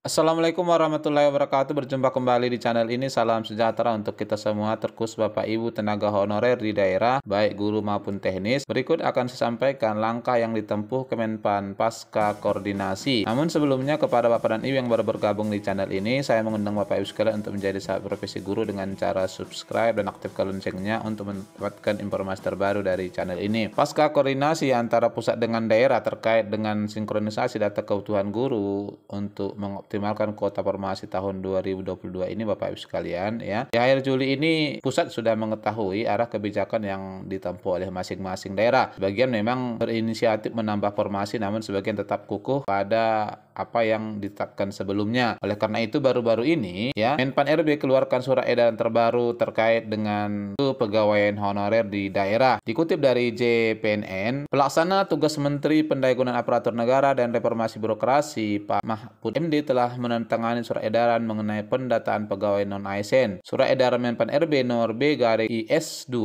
Assalamualaikum warahmatullahi wabarakatuh. Berjumpa kembali di channel ini. Salam sejahtera untuk kita semua, terkhusus Bapak Ibu tenaga honorer di daerah, baik guru maupun teknis. Berikut akan saya sampaikan langkah yang ditempuh Kemenpan pasca koordinasi. Namun sebelumnya, kepada Bapak dan Ibu yang baru bergabung di channel ini, saya mengundang Bapak Ibu sekalian untuk menjadi sahabat profesi guru dengan cara subscribe dan aktifkan loncengnya untuk mendapatkan informasi terbaru dari channel ini. Pasca koordinasi antara pusat dengan daerah terkait dengan sinkronisasi data kebutuhan guru untuk optimalkan kuota formasi tahun 2022 ini, Bapak Ibu sekalian, ya. Di akhir Juli ini pusat sudah mengetahui arah kebijakan yang ditempuh oleh masing-masing daerah. Sebagian memang berinisiatif menambah formasi, namun sebagian tetap kukuh pada apa yang ditetapkan sebelumnya. Oleh karena itu baru-baru ini, ya, Menpan RB keluarkan surat edaran terbaru terkait dengan kepegawaian honorer di daerah. Dikutip dari JPNN, pelaksana tugas Menteri Pendayagunaan Aparatur Negara dan Reformasi Birokrasi Pak Mahfud MD telah menandatangani surat edaran mengenai pendataan pegawai non-ASN. Surat edaran Menpan RB nomor B/IS2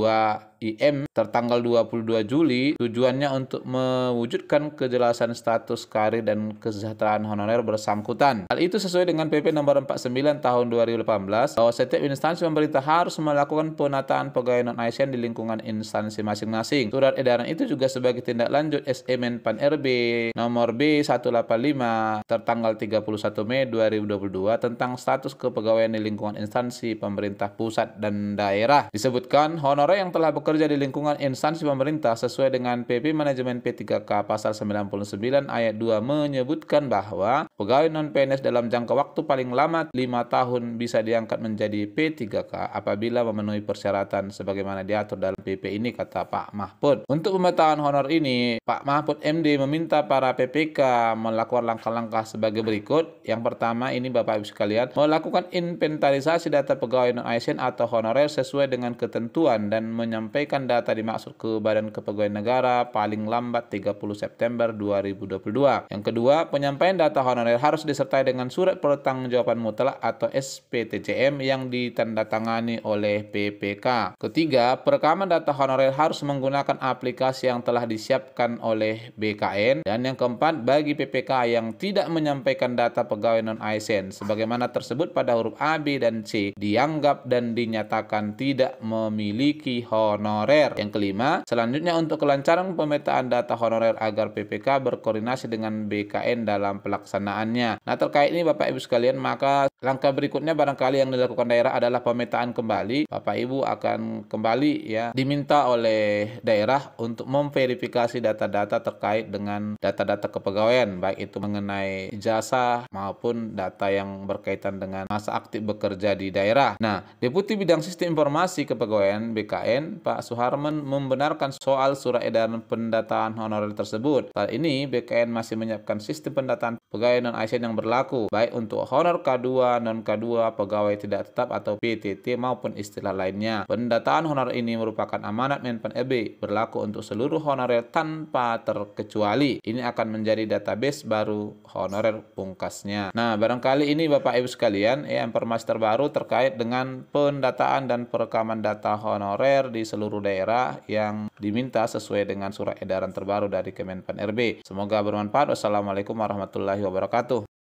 IM tertanggal 22 Juli tujuannya untuk mewujudkan kejelasan status karir dan kesejahteraan honorer bersangkutan. Hal itu sesuai dengan PP nomor 49 tahun 2018 bahwa setiap instansi pemerintah harus melakukan penataan pegawai non-ASN di lingkungan instansi masing-masing. Surat edaran itu juga sebagai tindak lanjut SE Menpan RB nomor B185 tertanggal 31 Mei 2022 tentang status kepegawaian di lingkungan instansi pemerintah pusat dan daerah. Disebutkan honorer yang telah bekerja di lingkungan instansi pemerintah sesuai dengan PP Manajemen P3K pasal 99 ayat 2 menyebutkan bahwa pegawai non-PNS dalam jangka waktu paling lama 5 tahun bisa diangkat menjadi P3K apabila memenuhi persyaratan sebagaimana diatur dalam PP ini, kata Pak Mahfud. Untuk pemetaan honor ini, Pak Mahfud MD meminta para PPK melakukan langkah-langkah sebagai berikut. Yang pertama ini, Bapak Ibu sekalian, melakukan inventarisasi data pegawai non-ASN atau honorer sesuai dengan ketentuan dan menyampaikan data dimaksud ke Badan Kepegawaian Negara paling lambat 30 September 2022. Yang kedua, penyampaian data honorer harus disertai dengan surat pertanggungjawaban mutlak atau SPTJM yang ditandatangani oleh PPK. Ketiga, perekaman data honorer harus menggunakan aplikasi yang telah disiapkan oleh BKN. Dan yang keempat, bagi PPK yang tidak menyampaikan data pegawai non-ASN sebagaimana tersebut pada huruf A, B, dan C dianggap dan dinyatakan tidak memiliki honorer. Yang kelima, selanjutnya untuk kelancaran pemetaan data honorer agar PPK berkoordinasi dengan BKN dalam pelaksanaannya. Nah, terkait ini Bapak Ibu sekalian, maka langkah berikutnya barangkali yang dilakukan daerah adalah pemetaan kembali. Bapak Ibu akan kembali, ya, diminta oleh daerah untuk memverifikasi data-data terkait dengan data-data kepegawaian, baik itu mengenai ijazah maupun data yang berkaitan dengan masa aktif bekerja di daerah. Nah, Deputi Bidang Sistem Informasi Kepegawaian BKN Pak Suharman membenarkan soal surat edaran pendataan honorer tersebut. Saat ini BKN masih menyiapkan sistem pendataan pegawai non-ASN yang berlaku baik untuk honor K2, non K2, pegawai tidak tetap atau PTT maupun istilah lainnya. Pendataan honor ini merupakan amanat Menpan RB berlaku untuk seluruh honorer tanpa terkecuali. Ini akan menjadi database baru honorer pungkasnya. Nah, barangkali ini Bapak Ibu sekalian, ya, informasi terbaru terkait dengan pendataan dan perekaman data honorer di seluruh daerah yang diminta sesuai dengan surat edaran terbaru dari Kemenpan RB. Semoga bermanfaat. Wassalamualaikum warahmatullahi wabarakatuh.